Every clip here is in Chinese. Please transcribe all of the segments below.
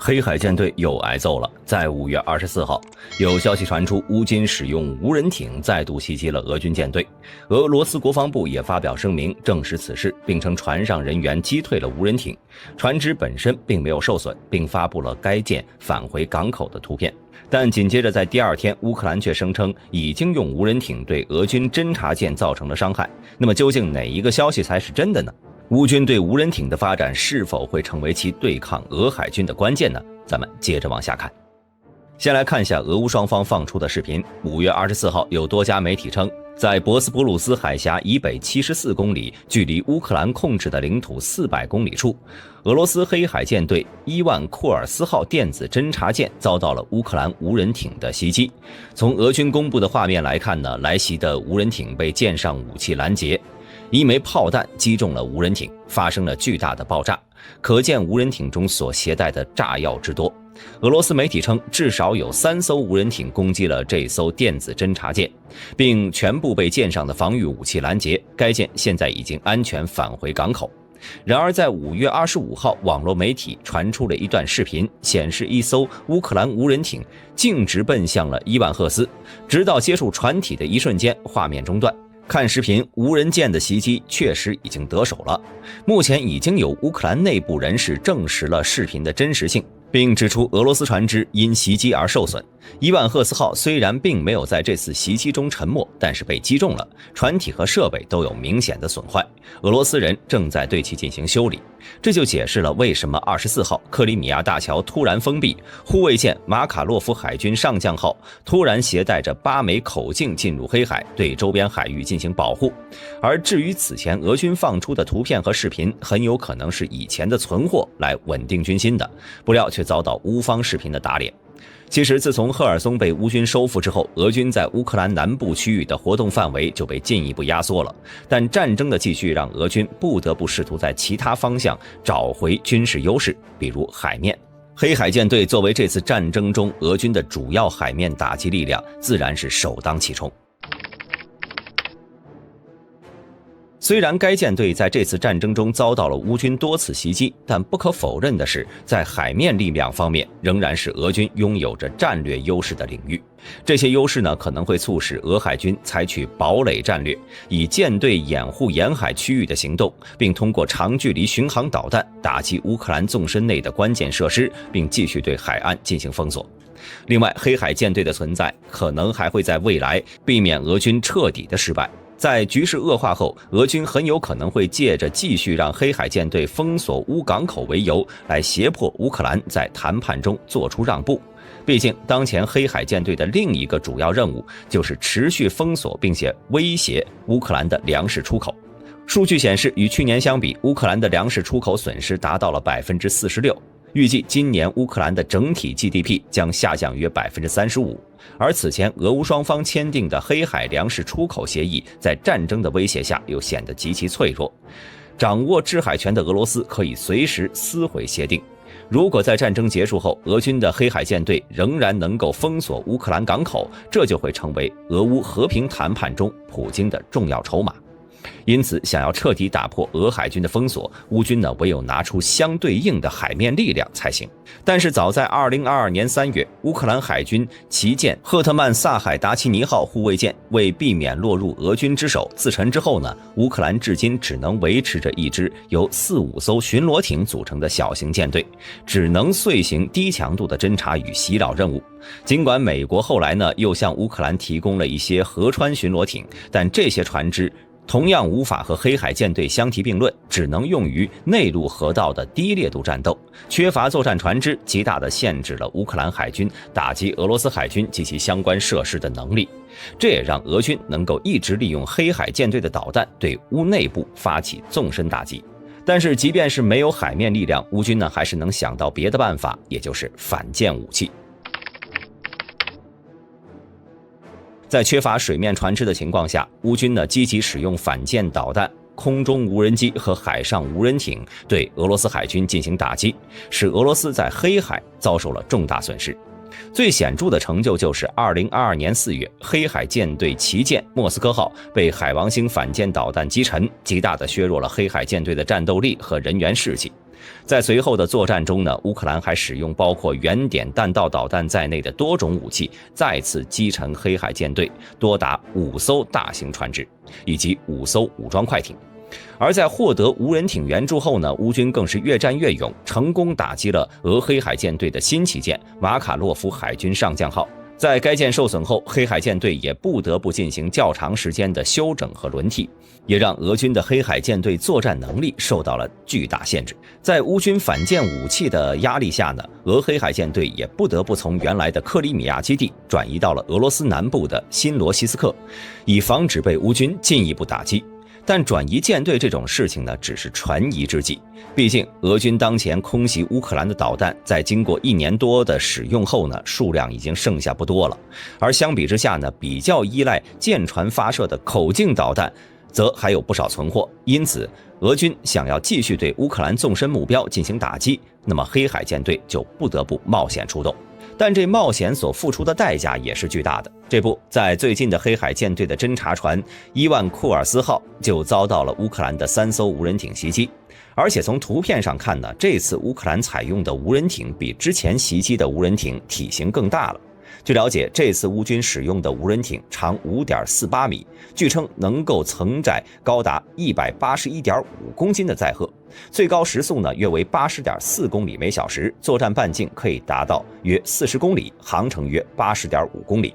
黑海舰队又挨揍了。在5月24号，有消息传出，乌军使用无人艇再度袭击了俄军舰队。俄罗斯国防部也发表声明证实此事，并称船上人员击退了无人艇，船只本身并没有受损，并发布了该舰返回港口的图片。但紧接着在第二天，乌克兰却声称已经用无人艇对俄军侦察舰造成了伤害。那么究竟哪一个消息才是真的呢？乌军对无人艇的发展是否会成为其对抗俄海军的关键呢？咱们接着往下看。先来看一下俄乌双方放出的视频。5月24号，有多家媒体称，在博斯普鲁斯海峡以北74公里，距离乌克兰控制的领土400公里处，俄罗斯黑海舰队伊万库尔斯号电子侦察舰遭到了乌克兰无人艇的袭击。从俄军公布的画面来看呢，来袭的无人艇被舰上武器拦截，一枚炮弹击中了无人艇，发生了巨大的爆炸，可见无人艇中所携带的炸药之多。俄罗斯媒体称，至少有3艘无人艇攻击了这艘电子侦察舰，并全部被舰上的防御武器拦截，该舰现在已经安全返回港口。然而在5月25号，网络媒体传出了一段视频，显示一艘乌克兰无人艇径直奔向了伊万赫斯，直到接触船体的一瞬间，画面中断。看视频，无人舰的袭击确实已经得手了。目前已经有乌克兰内部人士证实了视频的真实性，并指出俄罗斯船只因袭击而受损。伊万赫斯号虽然并没有在这次袭击中沉没，但是被击中了，船体和设备都有明显的损坏。俄罗斯人正在对其进行修理，这就解释了为什么24号克里米亚大桥突然封闭，护卫舰马卡洛夫海军上将号突然携带着8枚口径进入黑海，对周边海域进行保护。而至于此前俄军放出的图片和视频，很有可能是以前的存货来稳定军心的，不料却遭到乌方视频的打脸。其实自从赫尔松被乌军收复之后，俄军在乌克兰南部区域的活动范围就被进一步压缩了，但战争的继续让俄军不得不试图在其他方向找回军事优势，比如海面。黑海舰队作为这次战争中俄军的主要海面打击力量，自然是首当其冲。虽然该舰队在这次战争中遭到了乌军多次袭击，但不可否认的是，在海面力量方面仍然是俄军拥有着战略优势的领域。这些优势呢，可能会促使俄海军采取堡垒战略，以舰队掩护沿海区域的行动，并通过长距离巡航导弹打击乌克兰纵深内的关键设施，并继续对海岸进行封锁。另外，黑海舰队的存在可能还会在未来避免俄军彻底的失败。在局势恶化后，俄军很有可能会借着继续让黑海舰队封锁乌港口为由，来胁迫乌克兰在谈判中做出让步。毕竟，当前黑海舰队的另一个主要任务就是持续封锁并且威胁乌克兰的粮食出口。数据显示，与去年相比，乌克兰的粮食出口损失达到了46%。预计今年乌克兰的整体 GDP 将下降约35%，而此前俄乌双方签订的黑海粮食出口协议，在战争的威胁下又显得极其脆弱。掌握制海权的俄罗斯可以随时撕毁协定。如果在战争结束后，俄军的黑海舰队仍然能够封锁乌克兰港口，这就会成为俄乌和平谈判中普京的重要筹码。因此，想要彻底打破俄海军的封锁，乌军唯有拿出相对应的海面力量才行。但是早在2022年3月，乌克兰海军旗舰赫特曼萨海达奇尼号护卫舰为避免落入俄军之手自沉之后呢，乌克兰至今只能维持着一支由4-5艘巡逻艇组成的小型舰队，只能遂行低强度的侦察与袭扰任务。尽管美国后来又向乌克兰提供了一些河川巡逻艇，但这些船只同样无法和黑海舰队相提并论，只能用于内陆河道的低烈度战斗，缺乏作战船只，极大地限制了乌克兰海军打击俄罗斯海军及其相关设施的能力。这也让俄军能够一直利用黑海舰队的导弹对乌内部发起纵深打击。但是即便是没有海面力量，乌军还是能想到别的办法，也就是反舰武器。在缺乏水面船只的情况下，乌军积极使用反舰导弹、空中无人机和海上无人艇对俄罗斯海军进行打击，使俄罗斯在黑海遭受了重大损失。最显著的成就就是2022年4月，黑海舰队旗舰莫斯科号被海王星反舰导弹击沉，极大地削弱了黑海舰队的战斗力和人员士气。在随后的作战中呢，乌克兰还使用包括原点弹道导弹在内的多种武器，再次击沉黑海舰队多达5艘大型船只以及5艘武装快艇。而在获得无人艇援助后呢，乌军更是越战越勇，成功打击了俄黑海舰队的新旗舰马卡洛夫海军上将号。在该舰受损后，黑海舰队也不得不进行较长时间的休整和轮替，也让俄军的黑海舰队作战能力受到了巨大限制。在乌军反舰武器的压力下呢，俄黑海舰队也不得不从原来的克里米亚基地转移到了俄罗斯南部的新罗西斯克，以防止被乌军进一步打击。但转移舰队这种事情呢，只是权宜之计。毕竟俄军当前空袭乌克兰的导弹，在经过1年多的使用后呢，数量已经剩下不多了。而相比之下呢，比较依赖舰船发射的口径导弹，则还有不少存货。因此，俄军想要继续对乌克兰纵深目标进行打击，那么黑海舰队就不得不冒险出动。但这冒险所付出的代价也是巨大的。这不，在最近的黑海舰队的侦察船伊万库尔斯号就遭到了乌克兰的3艘无人艇袭击。而且从图片上看呢，这次乌克兰采用的无人艇比之前袭击的无人艇体型更大了。据了解，这次乌军使用的无人艇长 5.48 米，据称能够承载高达 181.5 公斤的载荷，最高时速呢约为 80.4 公里每小时，作战半径可以达到约40公里，航程约 80.5 公里。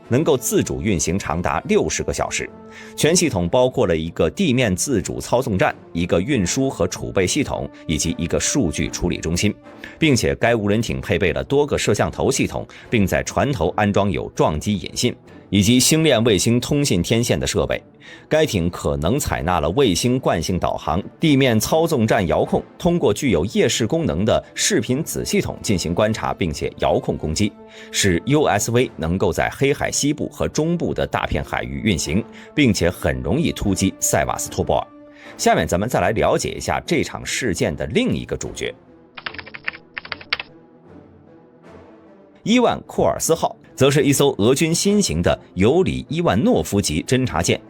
能够自主运行长达60个小时。全系统包括了一个地面自主操纵站、一个运输和储备系统以及一个数据处理中心，并且该无人艇配备了多个摄像头系统，并在船头安装有撞击引信以及星链卫星通信天线的设备。该艇可能采纳了卫星惯性导航、地面操纵站遥控，通过具有夜视功能的视频子系统进行观察，并且遥控攻击，使 USV 能够在黑海西部和中部的大片海域运行，并且很容易突击塞瓦斯托波尔。下面咱们再来了解一下这场事件的另一个主角——伊万库尔斯号，则是一艘俄军新型的尤里伊万诺夫级侦察舰，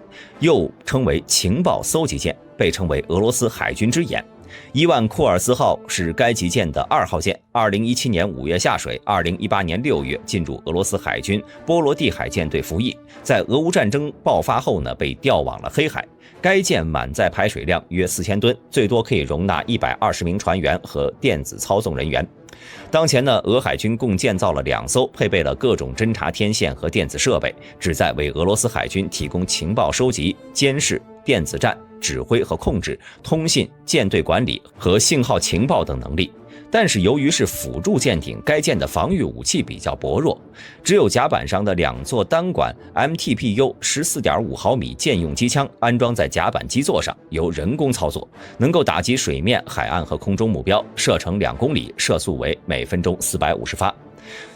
又称为情报搜集舰，被称为俄罗斯海军之眼。伊万库尔斯号是该级舰的2号舰，2017年5月下水，2018年6月进入俄罗斯海军波罗的海舰队服役，在俄乌战争爆发后呢，被调往了黑海。该舰满载排水量约4000吨，最多可以容纳120名船员和电子操纵人员。当前呢，俄海军共建造了2艘，配备了各种侦察天线和电子设备，旨在为俄罗斯海军提供情报收集、监视、电子战、指挥和控制、通信、舰队管理和信号情报等能力。但是由于是辅助舰艇，该舰的防御武器比较薄弱，只有甲板上的2座单管 MTPU 14.5毫米舰用机枪安装在甲板基座上，由人工操作，能够打击水面、海岸和空中目标，射程2公里，射速为每分钟450发。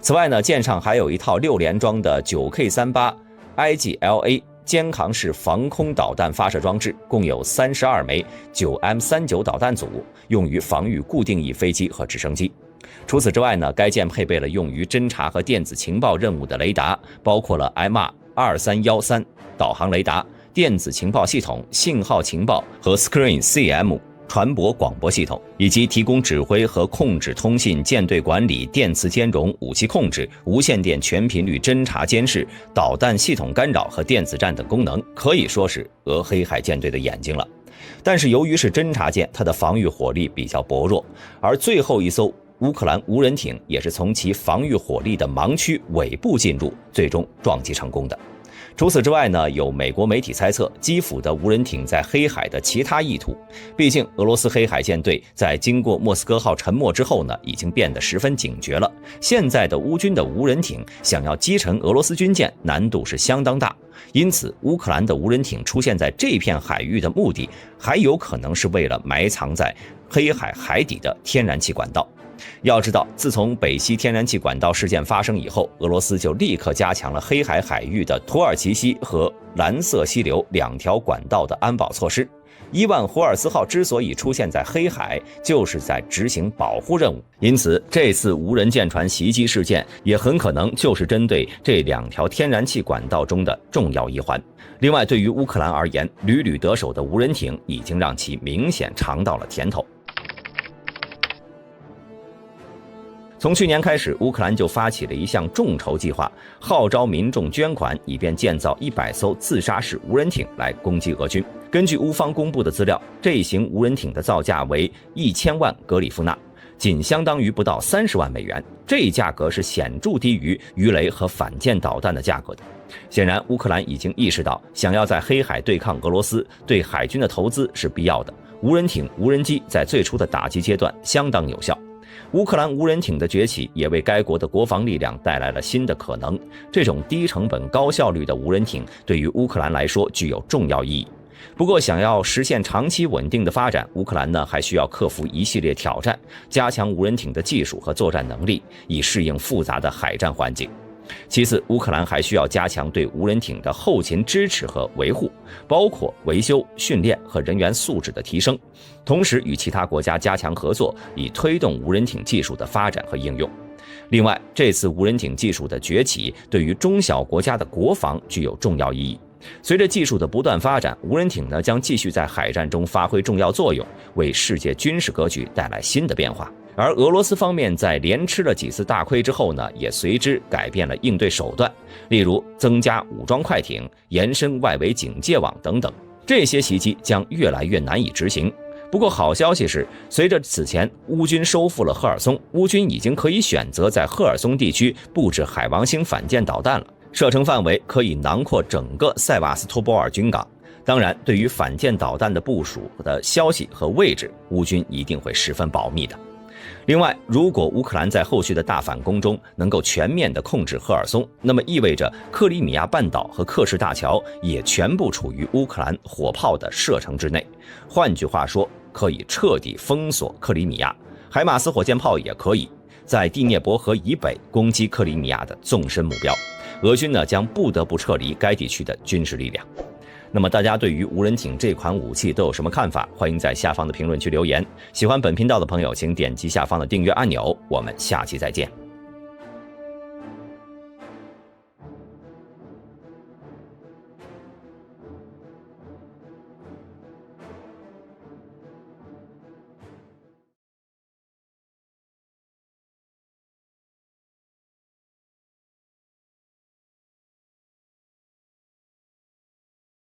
此外呢，舰上还有一套6连装的 9K38 IGLA 肩扛式防空导弹发射装置，共有32枚 9M39 导弹组，用于防御固定翼飞机和直升机。除此之外呢，该舰配备了用于侦察和电子情报任务的雷达，包括了 MR2313 导航雷达、电子情报系统、信号情报和 Screen CM船舶广播系统，以及提供指挥和控制通信、舰队管理、电磁兼容、武器控制、无线电全频率侦察监视、导弹系统干扰和电子战等功能，可以说是俄黑海舰队的眼睛了。但是由于是侦察舰，它的防御火力比较薄弱，而最后一艘乌克兰无人艇也是从其防御火力的盲区尾部进入，最终撞击成功的。除此之外呢，有美国媒体猜测基辅的无人艇在黑海的其他意图。毕竟俄罗斯黑海舰队在经过莫斯科号沉没之后呢，已经变得十分警觉了。现在的乌军的无人艇想要击沉俄罗斯军舰，难度是相当大。因此，乌克兰的无人艇出现在这片海域的目的，还有可能是为了埋藏在黑海海底的天然气管道。要知道，自从北溪天然气管道事件发生以后，俄罗斯就立刻加强了黑海海域的土耳其溪和蓝色溪流2条管道的安保措施。伊万胡尔斯号之所以出现在黑海，就是在执行保护任务。因此，这次无人舰船袭击事件也很可能就是针对这2条天然气管道中的重要一环。另外，对于乌克兰而言，屡屡得手的无人艇已经让其明显尝到了甜头。从去年开始，乌克兰就发起了一项众筹计划，号召民众捐款，以便建造100艘自杀式无人艇来攻击俄军。根据乌方公布的资料，这一型无人艇的造价为1000万格里夫纳，仅相当于不到30万美元，这一价格是显著低于鱼雷和反舰导弹的价格的。显然，乌克兰已经意识到，想要在黑海对抗俄罗斯，对海军的投资是必要的。无人艇、无人机在最初的打击阶段相当有效。乌克兰无人艇的崛起也为该国的国防力量带来了新的可能。这种低成本高效率的无人艇对于乌克兰来说具有重要意义。不过，想要实现长期稳定的发展，乌克兰呢还需要克服一系列挑战，加强无人艇的技术和作战能力，以适应复杂的海战环境。其次，乌克兰还需要加强对无人艇的后勤支持和维护，包括维修、训练和人员素质的提升，同时与其他国家加强合作，以推动无人艇技术的发展和应用。另外，这次无人艇技术的崛起对于中小国家的国防具有重要意义。随着技术的不断发展，无人艇呢将继续在海战中发挥重要作用，为世界军事格局带来新的变化。而俄罗斯方面在连吃了几次大亏之后呢，也随之改变了应对手段，例如增加武装快艇、延伸外围警戒网等等。这些袭击将越来越难以执行。不过好消息是，随着此前乌军收复了赫尔松，乌军已经可以选择在赫尔松地区布置海王星反舰导弹了，射程范围可以囊括整个塞瓦斯托波尔军港。当然，对于反舰导弹的部署的消息和位置，乌军一定会十分保密的。另外，如果乌克兰在后续的大反攻中能够全面地控制赫尔松，那么意味着克里米亚半岛和克什大桥也全部处于乌克兰火炮的射程之内。换句话说，可以彻底封锁克里米亚，海马斯火箭炮也可以在第聂伯河以北攻击克里米亚的纵深目标。俄军呢将不得不撤离该地区的军事力量。那么大家对于无人艇这款武器都有什么看法？欢迎在下方的评论区留言。喜欢本频道的朋友，请点击下方的订阅按钮。我们下期再见。